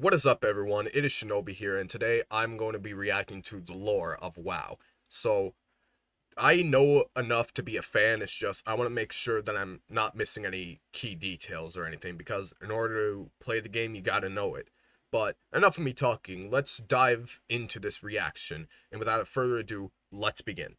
What is up, everyone? It is Shinobi here, and today I'm going to be reacting to the lore of WoW. So, I know enough to be a fan, it's just I want to make sure that I'm not missing any key details or anything, because in order to play the game, you gotta know it. But enough of me talking, let's dive into this reaction, and without further ado, let's begin.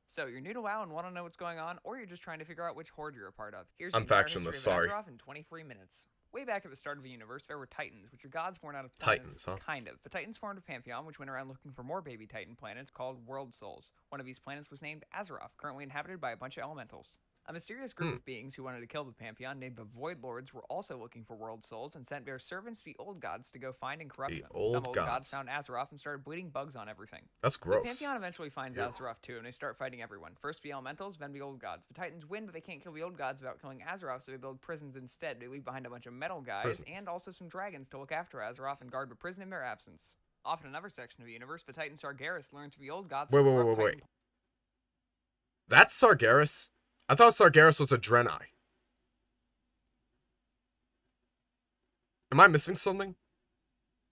So, you're new to WoW and want to know what's going on, or you're just trying to figure out which horde you're a part of. Here's the I'm entire factionless, history of sorry. Azeroth in 23 minutes. Way back at the start of the universe, there were Titans, which are gods born out of planets. Titans, huh? Kind of. The Titans formed a pantheon which went around looking for more baby Titan planets called World Souls. One of these planets was named Azeroth, currently inhabited by a bunch of elementals. A mysterious group of beings who wanted to kill the pantheon, named the Void Lords, were also looking for world souls and sent their servants, the old gods, to go find and corrupt The them. old Some old gods gods. found Azeroth and started bleeding bugs on everything. That's The gross. Pantheon eventually finds Ew. Azeroth too, and they start fighting everyone. First the elementals, then the old gods. The Titans win, but they can't kill the old gods without killing Azeroth, so they build prisons instead. They leave behind a bunch of metal guys, and also some dragons to look after Azeroth and guard the prison in their absence. Off in another section of the universe, the Titan Sargeras learns from the old gods. Wait. That's Sargeras? I thought Sargeras was a Draenei. Am I missing something?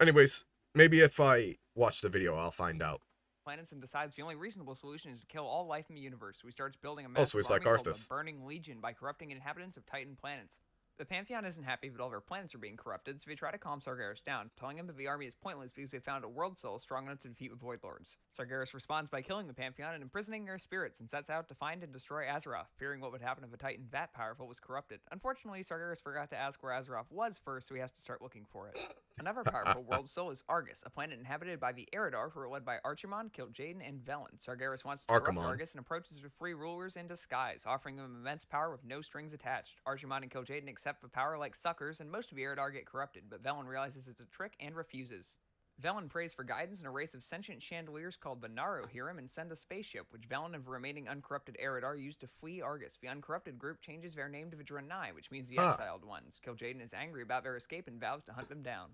Anyways, maybe if I watch the video, I'll find out. Planets and decides the only reasonable solution is to kill all life in the universe. So he starts building a Oh, massive so he's army like called the Arthas. Burning Legion by corrupting inhabitants of Titan planets. The Pantheon isn't happy that all their planets are being corrupted, so they try to calm Sargeras down, telling him that the army is pointless because they found a world soul strong enough to defeat the Void Lords. Sargeras responds by killing the Pantheon and imprisoning their spirits, and sets out to find and destroy Azeroth, fearing what would happen if a Titan that powerful was corrupted. Unfortunately, Sargeras forgot to ask where Azeroth was first, so he has to start looking for it. Another powerful world soul is Argus, a planet inhabited by the Eridar, who are led by Archimonde, Kil'jaeden, and Velen. Sargeras wants to corrupt Argus and approaches the free rulers in disguise, offering them immense power with no strings attached. Archimonde and Kil'jaeden accept the power like suckers, and most of the Eridar get corrupted, but Velen realizes it's a trick and refuses. Velen prays for guidance, and a race of sentient chandeliers called Venaro hear him and send a spaceship, which Velen and the remaining uncorrupted Eridar use to flee Argus. The uncorrupted group changes their name to the Draenei, which means the exiled ones. Kil'jaeden is angry about their escape and vows to hunt them down.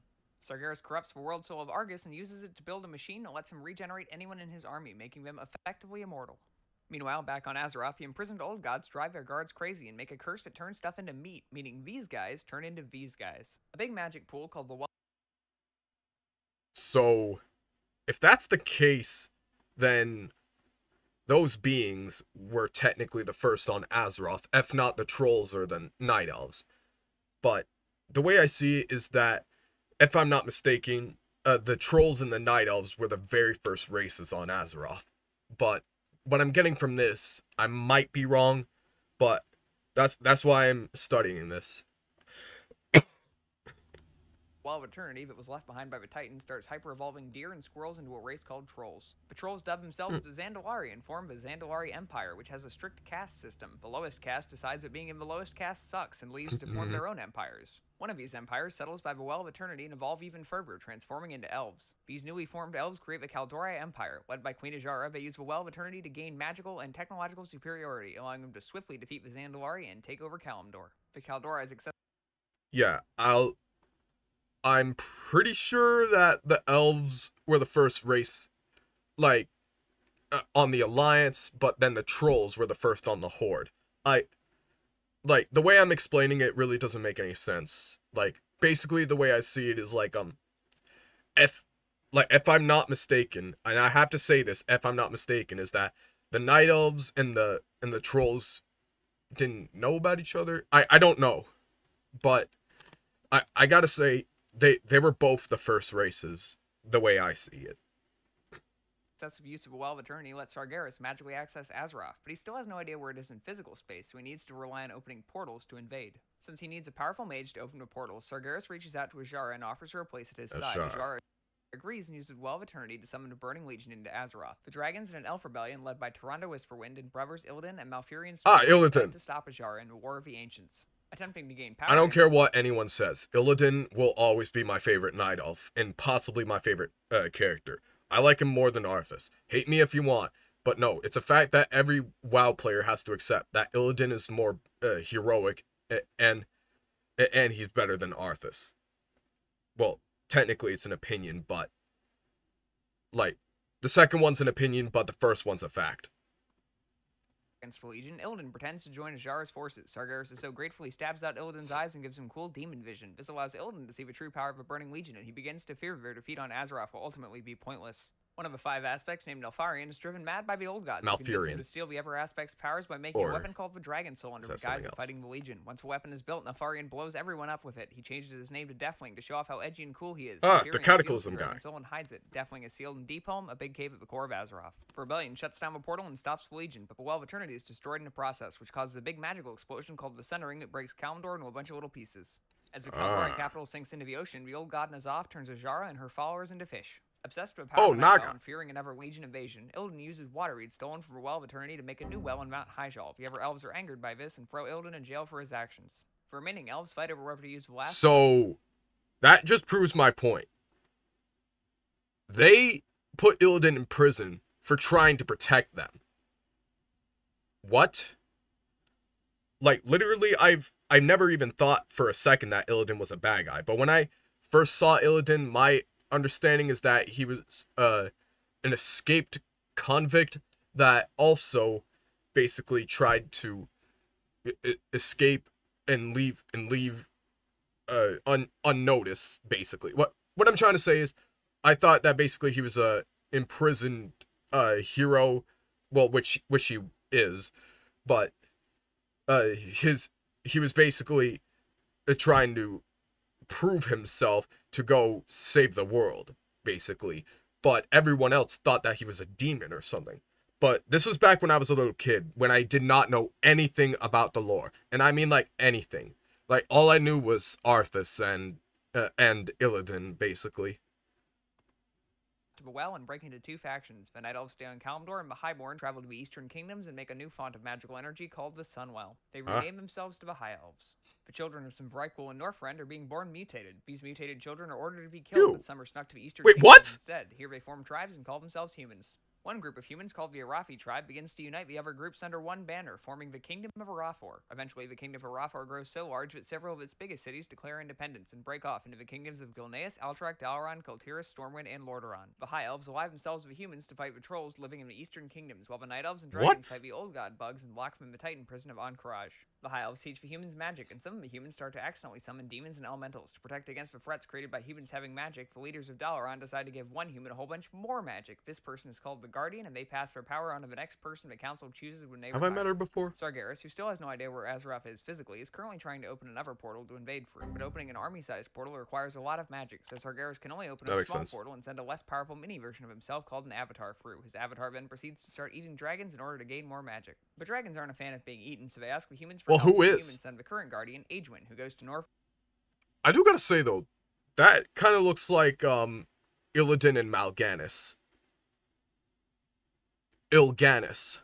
Sargeras corrupts the world soul of Argus and uses it to build a machine that lets him regenerate anyone in his army, making them effectively immortal. Meanwhile, back on Azeroth, the imprisoned old gods drive their guards crazy and make a curse that turns stuff into meat, meaning these guys turn into these guys. A big magic pool called the So, if that's the case, then those beings were technically the first on Azeroth, if not the trolls or the night elves. But the way I see it is that, if I'm not mistaken, the trolls and the night elves were the very first races on Azeroth. But what I'm getting from this, I might be wrong, but that's why I'm studying this. Well of Eternity that was left behind by the Titans starts hyper-evolving deer and squirrels into a race called Trolls. The Trolls dub themselves the Zandalari and form the Zandalari Empire, which has a strict caste system. The lowest caste decides that being in the lowest caste sucks and leaves to form their own empires. One of these empires settles by the Well of Eternity and evolve even further, transforming into elves. These newly formed elves create the Kaldorei Empire. Led by Queen Azshara, they use the Well of Eternity to gain magical and technological superiority, allowing them to swiftly defeat the Zandalari and take over Kalimdor. The Kaldorei is accessible. Yeah, I'm pretty sure that the elves were the first race, like, on the Alliance, but then the trolls were the first on the Horde. Like, the way I'm explaining it really doesn't make any sense. Like, basically the way I see it is like, if I'm not mistaken, and I have to say this, if I'm not mistaken, is that the night elves and the trolls didn't know about each other. I don't know, but I gotta say, they were both the first races, the way I see it. Excessive use of a Well of Eternity lets Sargeras magically access Azeroth, but he still has no idea where it is in physical space, so he needs to rely on opening portals to invade. Since he needs a powerful mage to open the portals, Sargeras reaches out to Azshara and offers her a place at his side. Azshara agrees and uses Well of Eternity to summon a Burning Legion into Azeroth. The dragons in an elf rebellion led by Tyrande Whisperwind and brothers Illidan and Malfurion Illidan to stop Azshara in the War of the Ancients. Attempting to gain power. I don't care what anyone says. Illidan will always be my favorite night elf, and possibly my favorite character. I like him more than Arthas. Hate me if you want, but no, it's a fact that every WoW player has to accept that Illidan is more heroic, and he's better than Arthas. Well, technically it's an opinion, but like, the second one's an opinion, but the first one's a fact. against the Legion, Illidan pretends to join Azshara's forces. Sargeras is so grateful he stabs out Illidan's eyes and gives him cool demon vision. This allows Illidan to see the true power of a burning Legion, and he begins to fear their defeat on Azeroth will ultimately be pointless. One of the 5 aspects, named Neltharion, is driven mad by the old gods. Convince him to steal the Ever aspect's powers by making a weapon called the Dragon Soul under the guise of fighting the Legion. Once the weapon is built, Neltharion blows everyone up with it. He changes his name to Deathwing to show off how edgy and cool he is. The Cataclysm guy. Soul and hides it. Deathwing is sealed in Deep Home, a big cave at the core of Azeroth. The Rebellion shuts down the portal and stops the Legion, but the Well of Eternity is destroyed in the process, which causes a big magical explosion called the Sundering that breaks Kalimdor into a bunch of little pieces. As the Kalimdor capital sinks into the ocean, the old god N'Zoth turns Azshara and her followers into fish. Obsessed with power and fearing another Legion invasion, Illidan uses water reeds stolen from the Well of Eternity to make a new well on Mount Hyjal. The other elves are angered by this and throw Illidan in jail for his actions. The remaining elves fight over whether to use the last... So, that just proves my point. They put Illidan in prison for trying to protect them. What? Like, literally, I've never even thought for a second that Illidan was a bad guy. But when I first saw Illidan, my understanding is that he was an escaped convict that also basically tried to escape and leave unnoticed. Basically, what I'm trying to say is, I thought that basically he was a imprisoned hero, well, which he is, but he was basically trying to prove himself to go save the world, basically. But everyone else thought that he was a demon or something. But this was back when I was a little kid, when I did not know anything about the lore. And I mean, like, anything. Like, all I knew was Arthas and Illidan, basically. The Well and break into 2 factions. The Night Elves stay on Kalimdor, and the Highborn travel to the Eastern Kingdoms and make a new font of magical energy called the Sunwell. They rename themselves to the High Elves. The children of some Vrykul and Northrend are being born mutated. These mutated children are ordered to be killed, but some are snuck to the Eastern Kingdoms instead. Here they form tribes and call themselves humans. One group of humans, called the Arathi tribe, begins to unite the other groups under one banner, forming the Kingdom of Arathor. Eventually, the Kingdom of Arathor grows so large that several of its biggest cities declare independence and break off into the kingdoms of Gilneas, Alterac, Dalaran, Kultiras, Stormwind, and Lordaeron. The High Elves ally themselves with humans to fight the trolls living in the Eastern Kingdoms, while the Night Elves and Dragons fight the Old God bugs and lock them in the Titan prison of Ahn'Qiraj. The High Elves teach the humans magic, and some of the humans start to accidentally summon demons and elementals. To protect against the threats created by humans having magic, the leaders of Dalaran decide to give one human a whole bunch more magic. This person is called the Guardian, and they pass their power on to the next person the council chooses when they retire. Have I met her before? Sargeras, who still has no idea where Azeroth is physically, is currently trying to open another portal to invade Faerûn, but opening an army-sized portal requires a lot of magic, so Sargeras can only open a small portal and send a less powerful mini-version of himself called an Avatar Faerûn. His avatar then proceeds to start eating dragons in order to gain more magic. But dragons aren't a fan of being eaten, so they ask the humans for help. Who is? Humans send the current Guardian, Aegwynn, who goes to North. I do gotta say, though, that kind of looks like, Illidan and Mal'Ganis. Il'Ganis.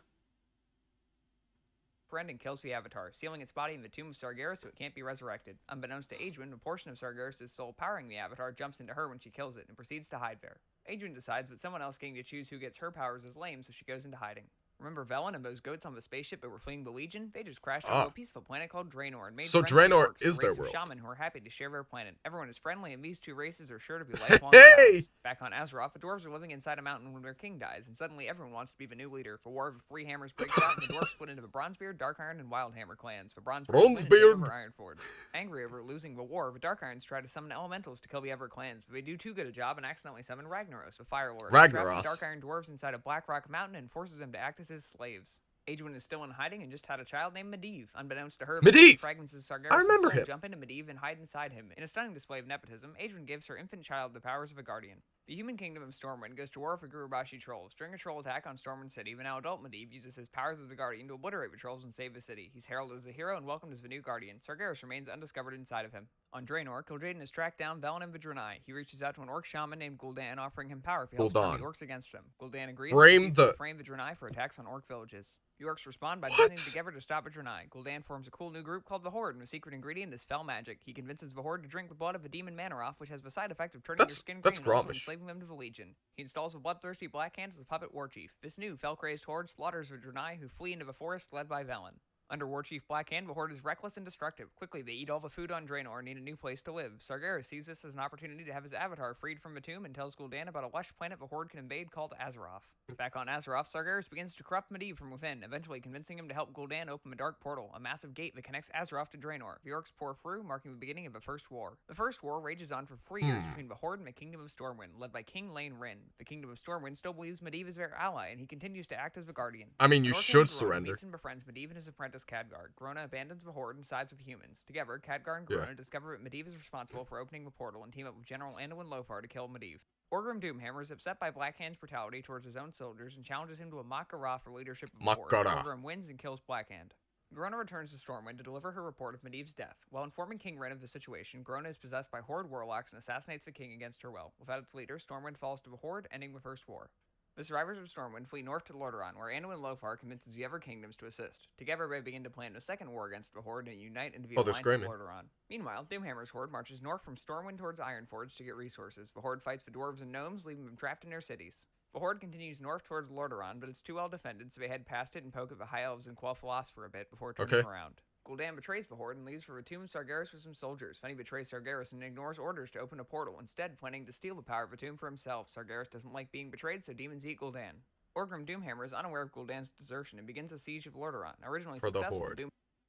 Friend and kills the Avatar, sealing its body in the tomb of Sargeras so it can't be resurrected. Unbeknownst to Aegwynn, a portion of Sargeras' soul powering the Avatar jumps into her when she kills it and proceeds to hide there. Aegwynn decides that someone else getting to choose who gets her powers is lame, so she goes into hiding. Remember Velen and those goats on the spaceship that were fleeing the Legion? They just crashed onto a peaceful planet called Draenor and made so friends Draenor with the orcs, is a their race of world. shaman who are happy to share their planet. Everyone is friendly, and these 2 races are sure to be lifelong pals. Back on Azeroth, the dwarves are living inside a mountain when their king dies, and suddenly everyone wants to be the new leader. The War of the Three Hammers breaks out, and the dwarves split into the Bronzebeard, Darkiron, and Wildhammer clans. The Bronzebeard win and take over Ironforge. Angry over losing the war, the Darkirons try to summon elementals to kill the other clans, but they do too good a job and accidentally summon Ragnaros, a fire lord. He traps the Darkiron dwarves inside a Blackrock mountain and forces them to act as his slaves. Aegwynn is still in hiding and just had a child named Medivh. Unbeknownst to her, fragments of Sargeras' soul jump into Medivh and hide inside him. In a stunning display of nepotism, Aegwynn gives her infant child the powers of a guardian. The human kingdom of Stormwind goes to war with the Gurubashi trolls. During a troll attack on Stormwind City, the now adult Medivh uses his powers as the guardian to obliterate the trolls and save the city. He's heralded as a hero and welcomed as the new guardian. Sargeras remains undiscovered inside of him. On Draenor, Kil'jaeden has tracked down Velen and the Draenei. He reaches out to an orc shaman named Gul'dan, offering him power if he helps turn the orcs against him. Gul'dan agrees to frame the Draenei for attacks on orc villages. The orcs respond by banding together to stop the Draenei. Gul'dan forms a cool new group called the Horde, and the secret ingredient is fell magic. He convinces the Horde to drink the blood of the demon Manaroth, which has the side effect of turning your skin green and also enslaving them to the Legion. He installs a bloodthirsty Black Hand as the puppet war chief. This new fell-crazed Horde slaughters the Draenei, who flee into the forest led by Velen. Under War Chief Blackhand, the Horde is reckless and destructive. Quickly, they eat all the food on Draenor and need a new place to live. Sargeras sees this as an opportunity to have his avatar freed from the tomb and tells Gul'dan about a lush planet the Horde can invade called Azeroth. Back on Azeroth, Sargeras begins to corrupt Medivh from within, eventually convincing him to help Gul'dan open a dark portal, a massive gate that connects Azeroth to Draenor. The orcs pour through, marking the beginning of the First War. The First War rages on for 3 years between the Horde and the Kingdom of Stormwind, led by King Lane Rin. The Kingdom of Stormwind still believes Medivh is their ally, and he continues to act as the Guardian. I mean, you should Grona surrender. meets and befriends Medivh and his apprentice Khadgar. Grona abandons the Horde and sides with humans. Together, Khadgar and Grona discover that Medivh is responsible for opening the portal and team up with General Anduin Lothar to kill Medivh. Orgrim Doomhammer is upset by Blackhand's brutality towards his own soldiers and challenges him to a Mak'gara for leadership of the Horde. Orgrim wins and kills Blackhand. Grona returns to Stormwind to deliver her report of Medivh's death. While informing King Ren of the situation, Grona is possessed by Horde warlocks and assassinates the king against her will. Without its leader, Stormwind falls to the Horde, ending the First War. The survivors of Stormwind flee north to Lordaeron, where Anduin Lothar convinces the other kingdoms to assist. Together, they begin to plan a second war against the Horde and unite into the Alliance of Lordaeron. Meanwhile, Doomhammer's Horde marches north from Stormwind towards Ironforge to get resources. The Horde fights the dwarves and gnomes, leaving them trapped in their cities. The Horde continues north towards Lordaeron, but it's too well defended, so they head past it and poke at the High Elves and Quel'Thalas for a bit before turning around. Gul'dan betrays the Horde and leaves for the tomb of Sargeras with some soldiers. Fenny betrays Sargeras and ignores orders to open a portal, instead planning to steal the power of the tomb for himself. Sargeras doesn't like being betrayed, so demons eat Gul'dan. Orgrim Doomhammer is unaware of Gul'dan's desertion and begins a siege of Lordaeron. Originally successful,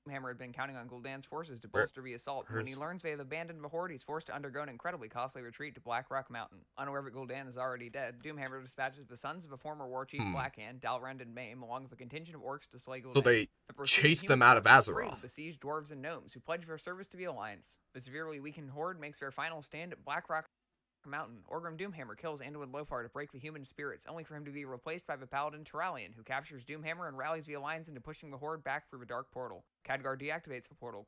Doomhammer had been counting on Gul'dan's forces to bolster the assault. When he learns they have abandoned the Horde, he's forced to undergo an incredibly costly retreat to Blackrock Mountain. Unaware that Gul'dan is already dead, Doomhammer dispatches the sons of a former war chief Blackhand, Dalrend and Maim, along with a contingent of orcs to slay Gul'dan. So they chase them out of Azeroth. Besieged dwarves and gnomes, who pledge their service to the Alliance. The severely weakened Horde makes their final stand at Blackrock Mountain. Orgrim Doomhammer kills Anduin Lothar to break the human spirits, only for him to be replaced by the paladin Turalyon, who captures Doomhammer and rallies the Alliance into pushing the Horde back through the dark portal. Khadgar deactivates the portal,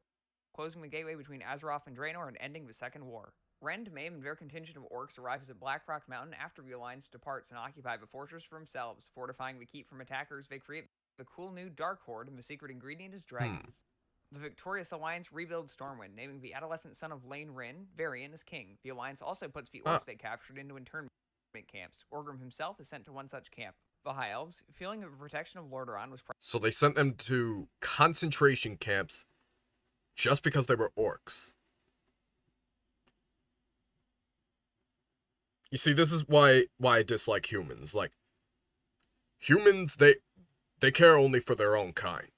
closing the gateway between Azeroth and Draenor and ending the Second War. Rend, Maim, and their contingent of orcs arrives at Blackrock Mountain after the Alliance departs and occupy the fortress for themselves. Fortifying the keep from attackers, they create the cool new Dark Horde, and the secret ingredient is dragons. The victorious Alliance rebuilds Stormwind, naming the adolescent son of Lane Rin, Varian, as king. The Alliance also puts the orcs they captured into internment camps. Orgrim himself is sent to one such camp. The High Elves, feeling the protection of Lordaeron, was so they sent them to concentration camps just because they were orcs. You see, this is why I dislike humans. Like, humans, they care only for their own kind.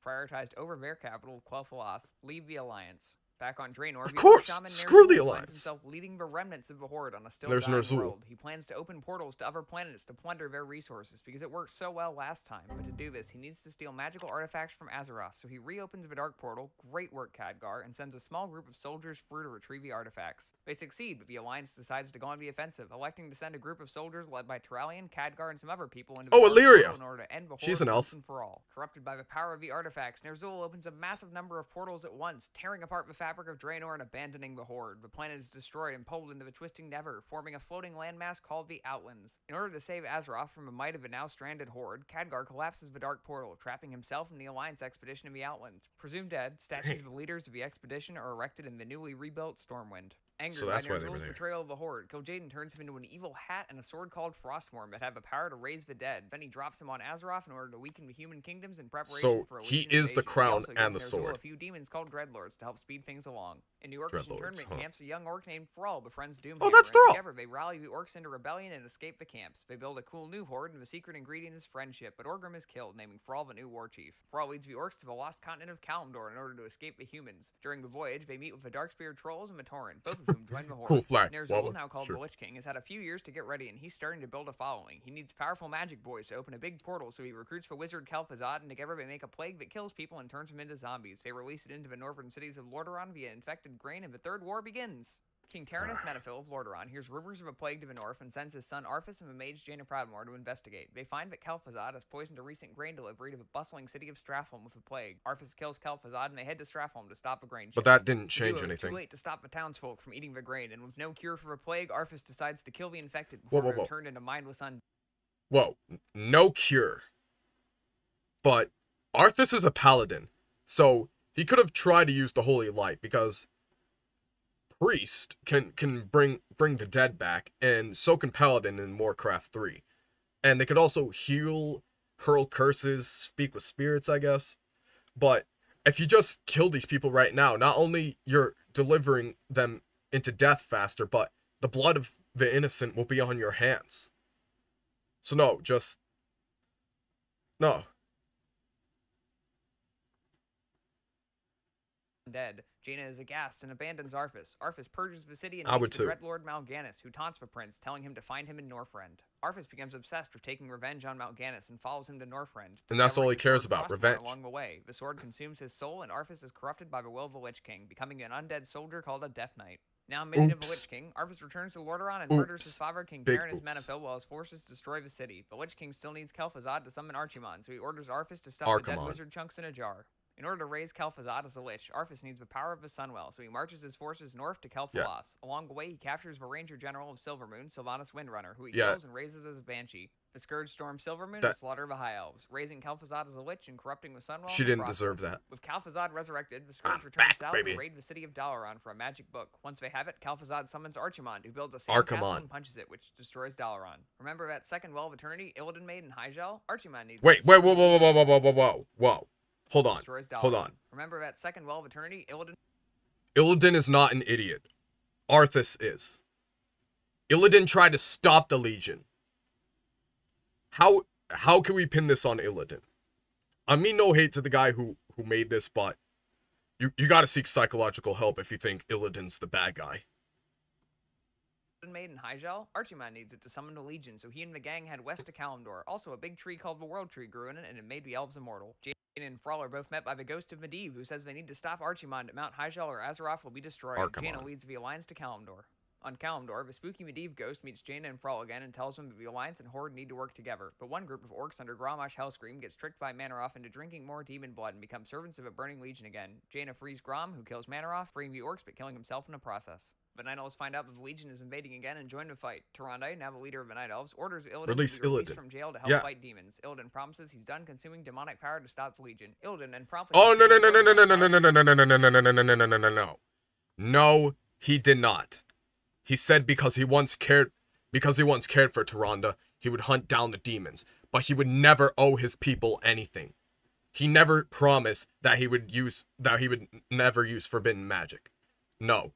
Prioritized over their capital, Quel'Thalas, leave the Alliance. Back on Draenor, of course, screw the Alliance. Himself leading the remnants of the Horde on a still dying world. He plans to open portals to other planets to plunder their resources because it worked so well last time. But to do this, he needs to steal magical artifacts from Azeroth. So he reopens the dark portal. Great work, Khadgar, and sends a small group of soldiers through to retrieve the artifacts. They succeed, but the Alliance decides to go on the offensive, electing to send a group of soldiers led by Turalyon, Khadgar, and some other people into the Illyria in order to end the Horde She's an elf. once and for all. Corrupted by the power of the artifacts, Ner'zhul opens a massive number of portals at once, tearing apart the fabric of Draenor and abandoning the Horde. The planet is destroyed and pulled into the twisting Never, forming a floating landmass called the Outlands. In order to save Azeroth from the might of the now stranded Horde, Khadgar collapses the dark portal, trapping himself and the Alliance expedition in the Outlands. Presumed dead, statues of the leaders of the expedition are erected in the newly rebuilt Stormwind. Angered by Ner'zhul's betrayal of the Horde, Kil'jaeden turns him into an evil hat and a sword called Frostworm that have the power to raise the dead. Then he drops him on Azeroth in order to weaken the human kingdoms in preparation for a he is the crown and the sword. A few demons called Dreadlords to help speed things along. In New Orcish internment camps, a young orc named Thrall befriends Doomhammer. Oh, that's Thrall! Together, they rally the orcs into rebellion and escape the camps. They build a cool new Horde, and the secret ingredient is friendship, but Orgrim is killed, naming Thrall the new war chief. Thrall leads the orcs to the lost continent of Kalimdor in order to escape the humans. During the voyage, they meet with the Darkspear trolls and Matoran, both of whom join the Horde. Ner'zhul, now called the Lich King, has had a few years to get ready, and he's starting to build a following. He needs powerful magic boys to open a big portal, so he recruits the wizard Kel'Thuzad, and together they make a plague that kills people and turns them into zombies. They release it into the northern cities of Lordaeron via infected grain, and the Third War begins. King Taranis Menethil of Lordaeron hears rumors of a plague to the north and sends his son Arthas and the mage Jaina Proudmoore to investigate. They find that Kel'Thuzad has poisoned a recent grain delivery to the bustling city of Stratholme with a plague. Arthas kills Kel'Thuzad and they head to Stratholme to stop the grain shipment. But that didn't change anything. It's too late to stop the townsfolk from eating the grain, and with no cure for the plague, Arthas decides to kill the infected before they're turned into mindless Whoa, no cure. But Arthas is a paladin, so he could have tried to use the Holy Light, because Priest can bring the dead back, and so can Paladin in Warcraft 3. And they could also heal hurl curses, speak with spirits, I guess. But if you just kill these people right now, not only you're delivering them into death faster, but the blood of the innocent will be on your hands. So no, just... No. Dead. Jaina is aghast and abandons Arthas. Arthas purges the city and I would meets the too. Dreadlord Mal'Ganis, who taunts the prince, telling him to find him in Northrend. Arthas becomes obsessed with taking revenge on Mal'Ganis and follows him to Northrend. And that's all he discovering the cares sword about, Frostmourne revenge. Along the way, the sword consumes his soul, and Arthas is corrupted by the will of the Lich King, becoming an undead soldier called a Death Knight. Now minion of the Lich King, Arthas returns to Lordaeron and murders his father, King Big Baron, and his Menethil, while his forces destroy the city. The Lich King still needs Kel'Thuzad to summon Archimon, so he orders Arthas to stuff the dead wizard chunks in a jar. In order to raise Kel'Thuzad as a lich, Arthas needs the power of the Sunwell, so he marches his forces north to Kel'Thalas. Yeah. Along the way, he captures the Ranger General of Silvermoon, Sylvanas Windrunner, who he kills and raises as a banshee. The Scourge storms Silvermoon and slaughter the High Elves, raising Kel'Thuzad as a lich and corrupting the Sunwell. She didn't deserve that. With Kel'Thuzad resurrected, the Scourge returns south to raid the city of Dalaran for a magic book. Once they have it, Kel'Thuzad summons Archimon, who builds a sand castle and punches it, which destroys Dalaran. Remember that second Well of Eternity Illidan made in Hyjal? Archimon needs... Wait, whoa. Hold on. Remember that second Well of Eternity, Illidan... Illidan is not an idiot. Arthas is. Illidan tried to stop the Legion. How can we pin this on Illidan? I mean no hate to the guy who made this, but you gotta seek psychological help if you think Illidan's the bad guy. Made in Hyjal, Archimon needs it to summon the Legion, so he and the gang head west to Kalimdor. Also, a big tree called the World Tree grew in it, and it made the elves immortal. Jaina and Thrall are both met by the ghost of Medivh, who says they need to stop Archimon at Mount Hyjal or Azeroth will be destroyed. Jaina leads the Alliance to Kalimdor. On Kalimdor, the spooky Medivh ghost meets Jaina and Thrall again and tells them that the Alliance and Horde need to work together. But one group of orcs under Grommash Hellscream gets tricked by Manaroth into drinking more demon blood and become servants of a burning legion again. Jaina frees Grom, who kills Manaroth, freeing the orcs but killing himself in the process. The Night Elves find out that the Legion is invading again and join the fight. Tyrande, now the leader of the Night Elves, orders Illidan to be released from jail to help fight demons. Illidan promises he's done consuming demonic power to stop the Legion. Illidan then promptly... Oh, no. No, he did not. He said because he once cared for Tyrande, he would hunt down the demons, but he would never owe his people anything. He never promised that he would never use forbidden magic. No.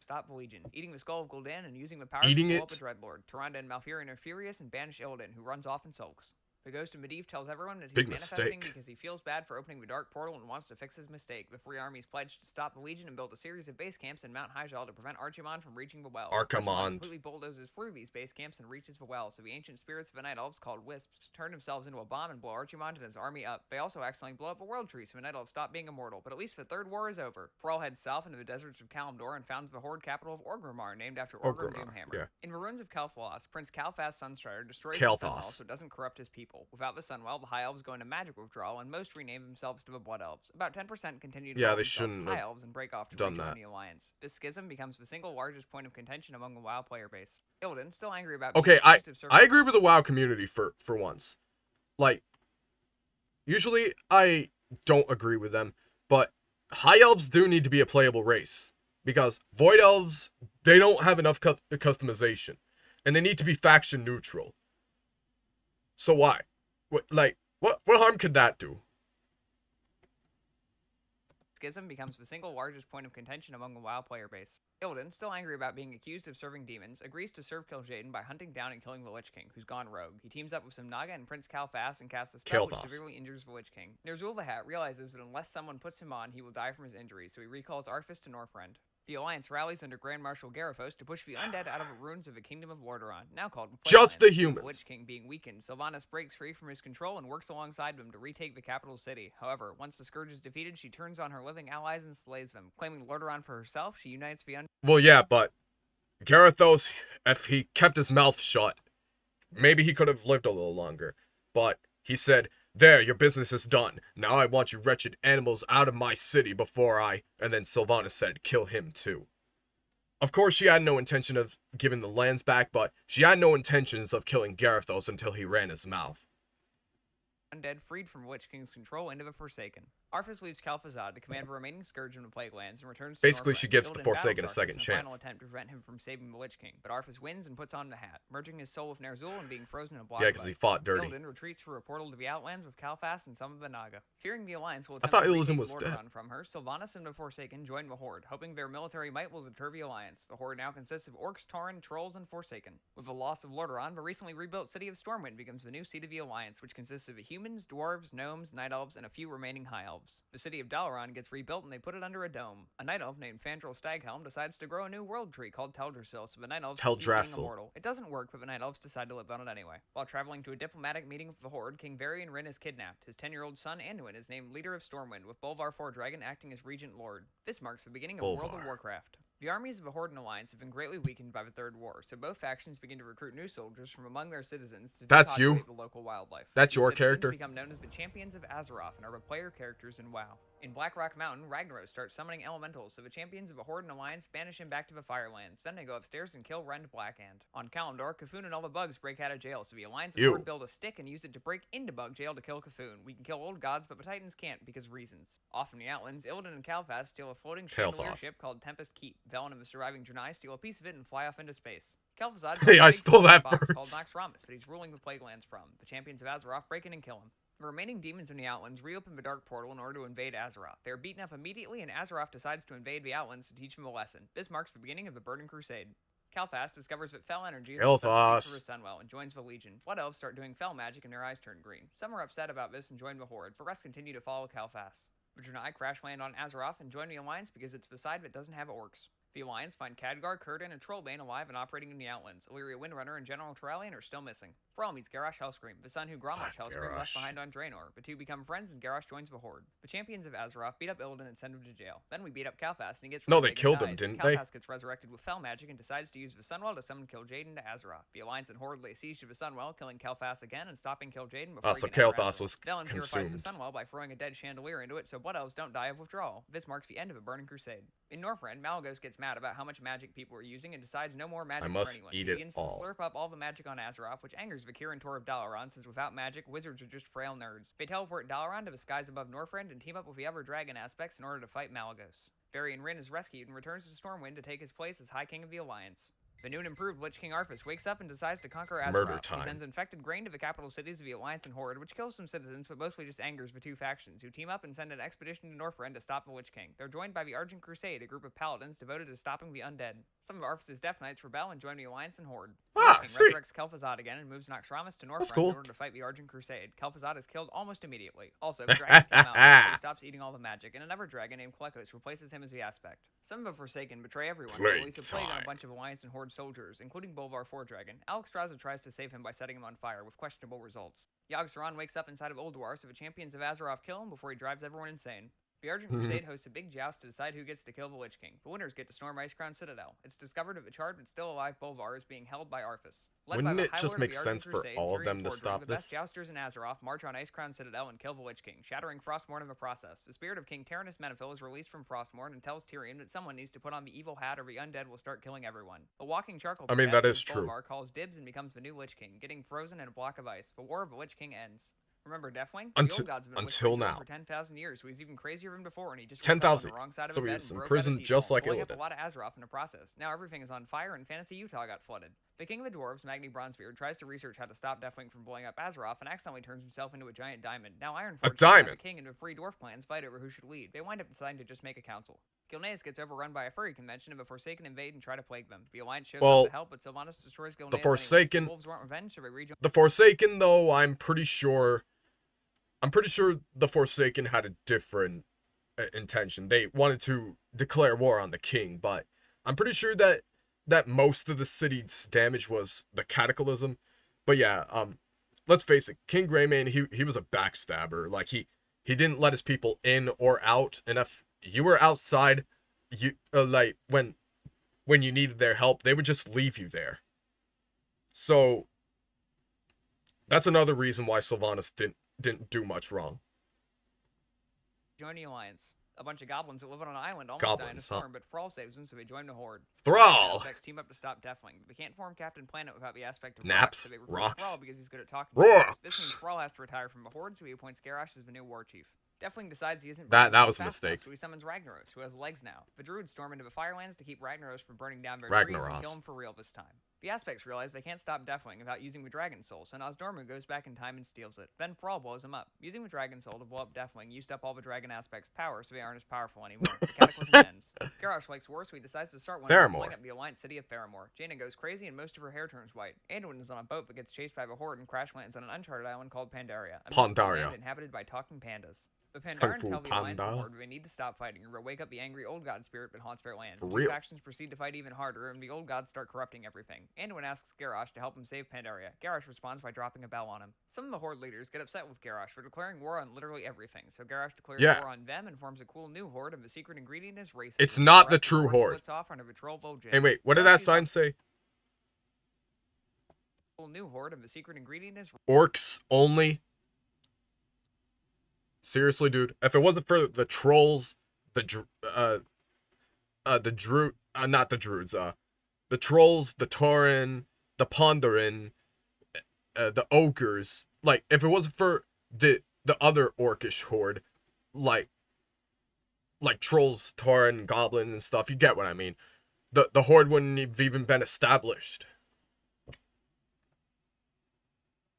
Stop the Legion, eating the skull of Gul'dan and using the power to blow up a Dreadlord. Tyrande and Malfurion are furious and banish Illidan, who runs off and sulks. The ghost of Medivh tells everyone that he's manifesting because he feels bad for opening the dark portal and wants to fix his mistake. The three armies pledge to stop the Legion and build a series of base camps in Mount Hyjal to prevent Archimon from reaching the well. Archimon completely bulldozes through these base camps and reaches the well, so the ancient spirits of the Night Elves, called Wisps, turn themselves into a bomb and blow Archimon and his army up. They also accidentally blow up a world tree, so the Night Elves stop being immortal, but at least the Third War is over. Thrall heads south into the deserts of Kalimdor and founds the Horde capital of Orgrimmar, named after Orgrim Doomhammer. Yeah. In the ruins of Kel'Thalas, Prince Kal'Thas Sunstrider destroys the Sunwell so it doesn't corrupt his people. Without the Sunwell, the High Elves go into magic withdrawal, and most rename themselves to the Blood Elves. About 10% continue to call themselves High Elves and break off to rejoin the Alliance. This schism becomes the single largest point of contention among the WoW player base. Illidan, still angry about being accused of serving... I agree with the WoW community for once. Like, usually I don't agree with them, but High Elves do need to be a playable race. Because Void Elves, they don't have enough customization. And they need to be faction neutral. So why? What harm could that do? Schism becomes the single largest point of contention among the WoW player base. Illidan, still angry about being accused of serving demons, agrees to serve Kil'jaeden by hunting down and killing the Lich King, who's gone rogue. He teams up with some Naga and Prince Kal'Thas and casts a spell which severely injures the Lich King. Ner'zhul the Hat realizes that unless someone puts him on, he will die from his injuries, so he recalls Arthas to Northrend. The Alliance rallies under Grand Marshal Garithos to push the undead out of the ruins of the Kingdom of Lordaeron, now called just the humans. The Lich King being weakened, Sylvanas breaks free from his control and works alongside them to retake the capital city. However, once the Scourge is defeated, she turns on her living allies and slays them. Claiming Lordaeron for herself, she unites the undead. Well, yeah, but Garithos, if he kept his mouth shut, maybe he could have lived a little longer. But he said, "There, your business is done. Now I want you wretched animals out of my city before I..." And then Sylvanas said, "Kill him too." Of course, she had no intention of giving the lands back, but she had no intentions of killing Garithos until he ran his mouth. Undead freed from Witch King's control into the Forsaken. Arthas leaves Kel'Thuzad to command the remaining scourge of the Plague Lands and returns to Basically, she Northrend. gives the Illidan Forsaken a battles second Arthas in final chance. attempt to prevent him from saving the Lich King, but Arthas wins and puts on the hat, merging his soul with Ner'zhul and being frozen in a block Yeah, of because he ice. fought dirty. Illidan retreats through a portal to the Outlands with Calfas and some of the Naga. Fearing the Alliance will I attempt thought to Illidan retake was dead. Lordaeron from her, Sylvanas and the Forsaken join the Horde, hoping their military might will deter the Alliance. The Horde now consists of Orcs, Tauren, Trolls, and Forsaken. With the loss of Lordaeron, the recently rebuilt city of Stormwind becomes the new seat of the Alliance, which consists of humans, dwarves, gnomes, night elves, and a few remaining high elves. The city of Dalaran gets rebuilt and they put it under a dome. A night elf named Fandral Staghelm decides to grow a new world tree called Teldrassil, so the night elves can keep being immortal. It doesn't work, but the night elves decide to live on it anyway. While traveling to a diplomatic meeting with the Horde, King Varian Wrynn is kidnapped. His 10-year-old son Anduin is named leader of Stormwind, with Bolvar Fordragon acting as regent lord. This marks the beginning of World of Warcraft. The armies of the Horde and Alliance have been greatly weakened by the Third War, so both factions begin to recruit new soldiers from among their citizens to depopulate the local wildlife. That's your character? Become known as the Champions of Azeroth and are the player characters in WoW. In Blackrock Mountain, Ragnaros starts summoning elementals, so the champions of the Horde and Alliance banish him back to the Firelands. Then they go upstairs and kill Rend Blackhand. On Kalimdor, Cthulhu and all the bugs break out of jail, so the Alliance and Horde build a stick and use it to break into bug jail to kill Cthulhu. We can kill old gods, but the Titans can't because reasons. Off in the Outlands, Illidan and Calfas steal a floating chandelier ship called Tempest Keep. Velen and the surviving Draenei steal a piece of it and fly off into space. Kel'Thuzad hey, I stole that first. Called Naxxramas, but he's ruling the Plague Lands from. The champions of Azeroth break in and kill him. The remaining demons in the Outlands reopen the Dark Portal in order to invade Azeroth. They are beaten up immediately, and Azeroth decides to invade the Outlands to teach them a lesson. This marks the beginning of the Burning Crusade. Calfas discovers that Fel energy is a substitute for Sunwell and joins the Legion. Blood Elves start doing Fel magic and their eyes turn green. Some are upset about this and join the Horde. The rest continue to follow Calfas. The Draenei crash land on Azeroth and join the Alliance because it's the side that doesn't have orcs. The Alliance find Khadgar, Círdan, and Trollbane alive and operating in the Outlands. Illyria Windrunner and General Turalyon are still missing. Thrall meets Garrosh Hellscream, the son who Grommash Hellscream left behind on Draenor. The two become friends and Garrosh joins the Horde. The champions of Azeroth beat up Illidan and send him to jail. Then we beat up Calfas and he gets they killed him, didn't they? Calfas gets resurrected with Fel magic and decides to use the Sunwell to summon Kil'jaeden to Azeroth. The Alliance and Horde lay siege to the Sunwell, killing Calfas again and stopping Kil'jaeden before so Calfas was Velen purifies consumed. the Sunwell by throwing a dead chandelier into it so Blood Elves don't die of withdrawal. This marks the end of a Burning Crusade. In Northrend, Malygos gets mad about how much magic people are using and decides no more magic for anyone. He begins to slurp up all the magic on Azeroth, which angers Vakir and Tor of Dalaran, since without magic, wizards are just frail nerds. They teleport Dalaran to the skies above Northrend and team up with the other dragon aspects in order to fight Malygos. Varian Wrynn is rescued and returns to Stormwind to take his place as High King of the Alliance. The new and improved Lich King Arthas wakes up and decides to conquer Azeroth. He sends infected grain to the capital cities of the Alliance and Horde, which kills some citizens, but mostly just angers the two factions, who team up and send an expedition to Northrend to stop the Lich King. They're joined by the Argent Crusade, a group of paladins devoted to stopping the undead. Some of Arthas' Death Knights rebel and join the Alliance and Horde. The King resurrects Kel'Thuzad again and moves Naxxramas to Northrend in order to fight the Argent Crusade. Kel'Thuzad is killed almost immediately. Also, the dragons come out and he stops eating all the magic, and another dragon named Klekos replaces him as the aspect. Some of the Forsaken betray everyone and release a plague on a bunch of Alliance and Horde soldiers, including Bolvar Fordragon. Alexstrasza tries to save him by setting him on fire, with questionable results. Yogg-Saron wakes up inside of Ulduar, so the champions of Azeroth kill him before he drives everyone insane. The Argent Crusade hosts a big joust to decide who gets to kill the Lich King. The winners get to storm Icecrown Citadel. It's discovered that the charred but still alive Bolvar is being held by Arthas. Wouldn't it just make sense for all of them to stop the this? best jousters in Azeroth march on Icecrown Citadel and kill the Lich King, shattering Frostmourne in the process. The spirit of King Tyrannus Menethil is released from Frostmourne and tells Tyrion that someone needs to put on the evil hat or the undead will start killing everyone. The walking charcoal that is true. Bolvar calls dibs and becomes the new Lich King, getting frozen in a block of ice. The War of the Lich King ends. Remember Deathwing? The old gods have been until now. For 10,000 years, so he's even crazier than before, and he just 10,000. the wrong side of So a he bed was and in broke prison out a just like blowing up Illidan. a lot of Azeroth in the process. Now everything is on fire, and Fantasy Utah got flooded. The King of the Dwarves, Magni Bronzebeard, tries to research how to stop Deathwing from blowing up Azeroth, and accidentally turns himself into a giant diamond. Now Ironforge, the king and the free dwarf clans fight over who should lead. They wind up deciding to just make a council. Gilneas gets overrun by a furry convention, and the Forsaken invade and try to plague them. The Alliance shows up to help, but Sylvanas destroys Gilneas. The Forsaken. Anyway. Wolves want revenge, so they rejoin. The Forsaken, though, I'm pretty sure the Forsaken had a different intention. They wanted to declare war on the king, but I'm pretty sure that most of the city's damage was the cataclysm. But yeah, let's face it, King Greymane, he was a backstabber. Like he didn't let his people in or out, and if you were outside, you like when you needed their help, they would just leave you there. So that's another reason why Sylvanas didn't do much wrong. Join the Alliance. A bunch of goblins that live on an island almost die in a storm, but Thrall saves them, so they join the Horde. Thrall! The aspects team up to stop Deathwing. They can't form Captain Planet without the aspect of Naps, so they recruit rocks. Thrall because he's good at talking. Rocks! This means Thrall has to retire from the Horde, so he appoints Garrosh as the new war chief. Deathwing decides he isn't That burning was a fast mistake. enough, so he summons Ragnaros, who has legs now. The druids storm into the Firelands to keep Ragnaros from burning down their trees and kill him for real this time. The Aspects realize they can't stop Deathwing without using the Dragon Soul, so Nosdormu goes back in time and steals it. Then Thrall blows him up. Using the Dragon Soul to blow up Deathwing used up all the Dragon Aspects' power, so they aren't as powerful anymore. The Cataclysm ends. Garrosh likes war, so he decides to start one by blowing up the Alliance city of Faramore. Jaina goes crazy and most of her hair turns white. Anduin is on a boat but gets chased by the Horde and crash lands on an uncharted island called Pandaria, a mystical land inhabited by talking pandas. The Pandaren tell the Alliance and Horde they need to stop fighting or wake up the angry old god spirit that haunts their land. Two factions proceed to fight even harder, and the old gods start corrupting everything. Anduin asks Garrosh to help him save Pandaria. Garrosh responds by dropping a bell on him. Some of the Horde leaders get upset with Garrosh for declaring war on literally everything, so Garrosh declares war on them and forms a cool new Horde, and the secret ingredient is racism. It's not the true Horde. Hey, wait, what did that sign say? New Horde, and the secret ingredient is orcs only. Seriously, dude, if it wasn't for the trolls, the trolls, the Tauren, the Pondarin, the ogres, like, if it wasn't for the other orcish horde, like trolls, Tauren, goblins, and stuff, you get what I mean. The horde wouldn't have even been established.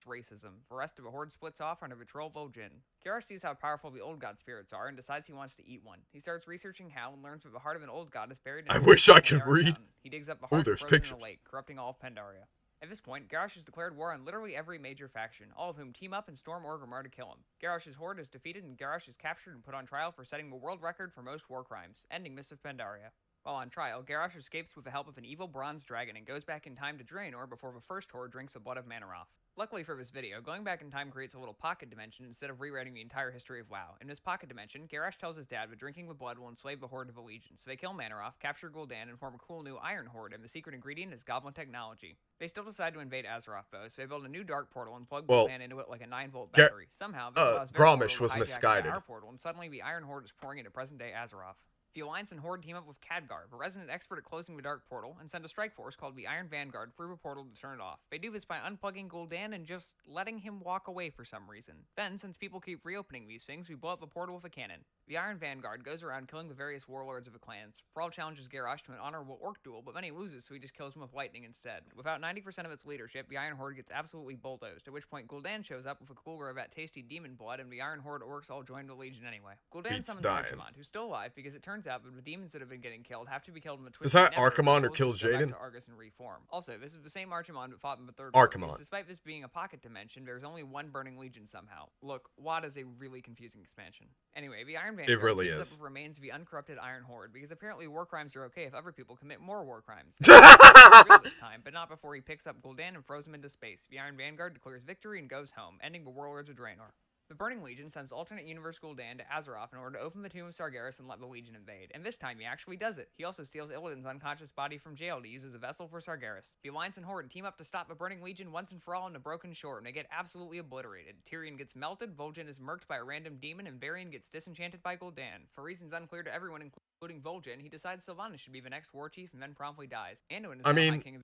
Racism. The rest of the Horde splits off under the troll Vol'jin. Garrosh sees how powerful the old god spirits are and decides he wants to eat one. He starts researching how and learns that the heart of an old god is buried in I wish I could read. Mountain. He digs up the heart frozen in a lake, corrupting all of Pandaria. At this point, Garrosh has declared war on literally every major faction, all of whom team up and storm Orgrimmar to kill him. Garrosh's horde is defeated and Garrosh is captured and put on trial for setting the world record for most war crimes, ending Mists of Pandaria. While on trial, Garrosh escapes with the help of an evil bronze dragon and goes back in time to Draenor before the first horde drinks the blood of Manoroth. Luckily for this video, going back in time creates a little pocket dimension instead of rewriting the entire history of WoW. In this pocket dimension, Garrosh tells his dad that drinking the blood will enslave the Horde of the Legion, so they kill Manoroth, capture Gul'dan, and form a cool new Iron Horde, and the secret ingredient is Goblin technology. They still decide to invade Azeroth though, so they build a new dark portal and plug Gul'dan into it like a 9-volt battery. Somehow, this allows Grommash was misguided. Our portal, and suddenly the Iron Horde is pouring into present-day Azeroth. The Alliance and Horde team up with Khadgar, a resident expert at closing the Dark Portal, and send a strike force called the Iron Vanguard through the portal to turn it off. They do this by unplugging Gul'dan and just letting him walk away for some reason. Then, since people keep reopening these things, we blow up the portal with a cannon. The Iron Vanguard goes around killing the various warlords of the clans. Thrall challenges Garrosh to an honorable orc duel, but then he loses, so he just kills him with lightning instead. Without 90% of its leadership, the Iron Horde gets absolutely bulldozed, at which point Gul'dan shows up with a cooler of that tasty demon blood, and the Iron Horde orcs all join the Legion anyway. Gul'dan summons Archimonde, who's still alive, because it turns out that the demons that have been getting killed have to be killed in the twist. Is that Archimonde or Kill Jaden? Argus and reform. Also, this is the same Archimonde that fought in the third Archimonde. Despite this being a pocket dimension, there's only one Burning Legion somehow. Look, WoD is a really confusing expansion. Anyway, the Iron Vanguard really teams is. up with remains of the uncorrupted Iron Horde, because apparently war crimes are okay if other people commit more war crimes. This time, but not before he picks up Gul'dan and throws him into space. The Iron Vanguard declares victory and goes home, ending the warlords of Draenor. The Burning Legion sends alternate universe Gul'dan to Azeroth in order to open the Tomb of Sargeras and let the Legion invade, and this time he actually does it. He also steals Illidan's unconscious body from jail to use as a vessel for Sargeras. The Alliance and Horde team up to stop the Burning Legion once and for all in a broken shore, and they get absolutely obliterated. Tyrion gets melted, Vol'jin is murked by a random demon, and Varian gets disenchanted by Gul'dan. For reasons unclear to everyone, including Vol'jin, he decides Sylvanas should be the next war chief and then promptly dies. Anduin is now High King of...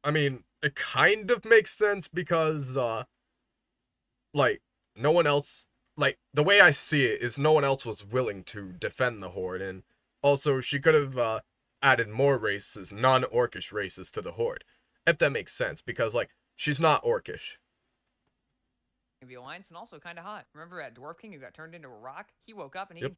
I mean, it kind of makes sense because, like, no one else, like, the way I see it is no one else was willing to defend the Horde, and also she could have added more races, non-orcish races to the Horde, if that makes sense, because, like, she's not orcish. The Alliance and also kind of hot. Remember that Dwarf King who got turned into a rock? He woke up and he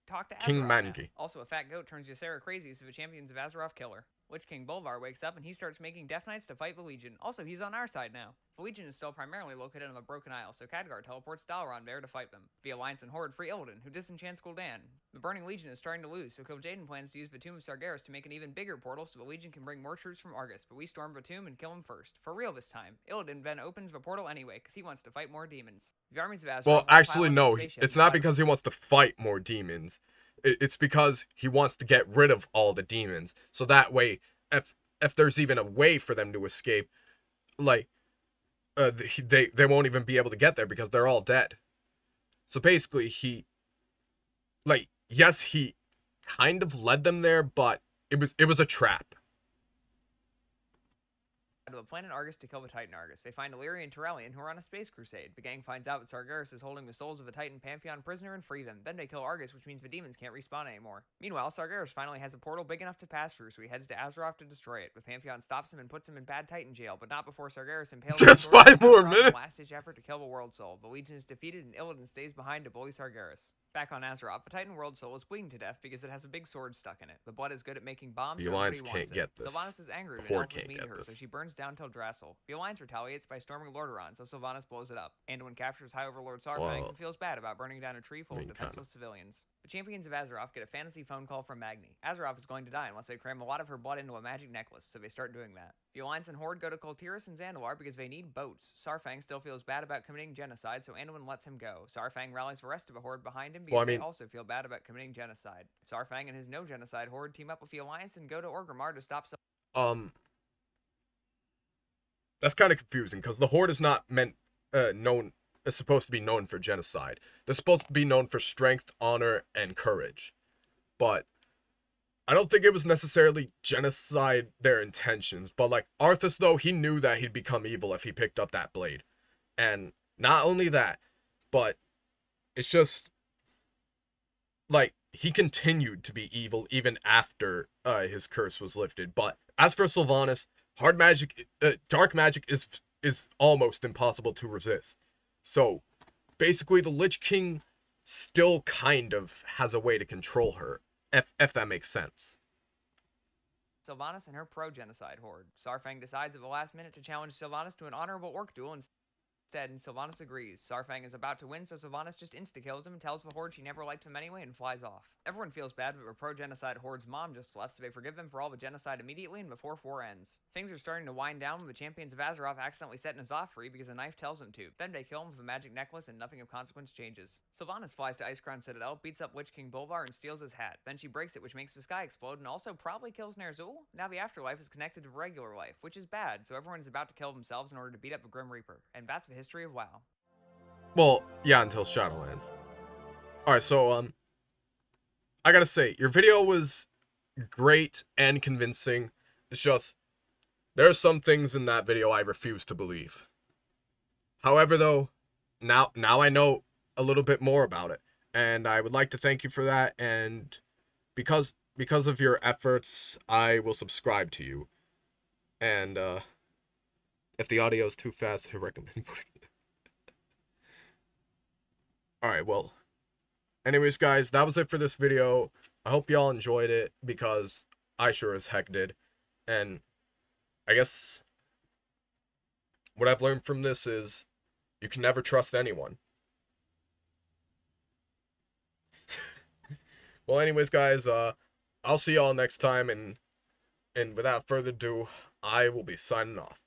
talked to Azeroth King Mangi. Also, a fat goat turns Ysera crazy, so the champions of Azeroth kill her. Lich King Bolvar wakes up and he starts making Death Knights to fight the Legion. Also, he's on our side now. The Legion is still primarily located on the Broken Isle, so Khadgar teleports Dal'Rond there to fight them. The Alliance and Horde free Illidan, who disenchants Gul'dan. The Burning Legion is starting to lose, so Kil'jaeden plans to use the Tomb of Sargeras to make an even bigger portal so the Legion can bring more troops from Argus, but we storm the tomb and kill him first. For real this time. Illidan then opens the portal anyway, because he wants to fight more demons. The armies of Azeroth... Well, actually, no, it's not because he wants to fight more demons. It's because he wants to get rid of all the demons, so that way, if there's even a way for them to escape, like, they won't even be able to get there because they're all dead. So basically, yes, he kind of led them there, but it was a trap. to the planet Argus to kill the Titan Argus. They find Illyria and Turellian, who are on a space crusade. The gang finds out that Sargeras is holding the souls of a Titan Pantheon prisoner and free them. Then they kill Argus, which means the demons can't respawn anymore. Meanwhile, Sargeras finally has a portal big enough to pass through, so he heads to Azeroth to destroy it. The Pantheon stops him and puts him in bad Titan jail, but not before Sargeras impales him Just 5 more minutes. in a last-ditch effort to kill the World Soul. The Legion is defeated and Illidan stays behind to bully Sargeras. Back on Azeroth, the Titan World Soul is bleeding to death because it has a big sword stuck in it. The blood is good at making bombs. The Alliance can't get this. Sylvanas is angry The when Horde Elf was can't mean to get her, this. so she burns down Teldrassil. The Alliance retaliates by storming Lordaeron, so Sylvanas blows it up. Anduin captures High Overlord Sarfang and feels bad about burning down a tree full of defenseless civilians. The champions of Azeroth get a fantasy phone call from Magni. Azeroth is going to die unless they cram a lot of her blood into a magic necklace, so they start doing that. The Alliance and Horde go to Kultiras and Zandalar because they need boats. Sarfang still feels bad about committing genocide, so Anduin lets him go. Sarfang rallies the rest of the Horde behind him because they also feel bad about committing genocide. Sarfang and his no-genocide Horde team up with the Alliance and go to Orgrimmar to stop That's kind of confusing, because the Horde is not is supposed to be known for genocide. They're supposed to be known for strength, honor, and courage. But I don't think it was necessarily genocide their intentions. But like Arthas, though, he knew that he'd become evil if he picked up that blade. And not only that, but it's just like he continued to be evil even after his curse was lifted. But as for Sylvanas, dark magic is almost impossible to resist. So basically the Lich King still kind of has a way to control her, if that makes sense. Sylvanas and her pro-genocide Horde. Sarfang decides at the last minute to challenge Sylvanas to an honorable orc duel instead, and Sylvanas agrees. Sarfang is about to win, so Sylvanas just insta-kills him and tells the Horde she never liked him anyway and flies off. Everyone feels bad, but the pro-genocide Horde's mom just left, so they forgive them for all the genocide immediately and before 4 ends. Things are starting to wind down when the champions of Azeroth accidentally set N'Zoth free because a knife tells them to. Then they kill him with a magic necklace and nothing of consequence changes. Sylvanas flies to Icecrown Citadel, beats up Lich King Bolvar and steals his hat. Then she breaks it, which makes the sky explode and also probably kills Ner'zhul. Now the afterlife is connected to regular life, which is bad, so everyone is about to kill themselves in order to beat up the Grim Reaper. And that's the history of WoW. Well, yeah, until Shadowlands. Alright, so, I gotta say, your video was great and convincing. It's just, there are some things in that video I refuse to believe. However, though, now I know a little bit more about it, and I would like to thank you for that, and because of your efforts, I will subscribe to you. And, if the audio is too fast, I recommend putting it. Alright, well, anyways, guys, that was it for this video. I hope y'all enjoyed it, because I sure as heck did. And I guess what I've learned from this is you can never trust anyone. Well, anyways, guys, I'll see y'all next time, and without further ado, I will be signing off.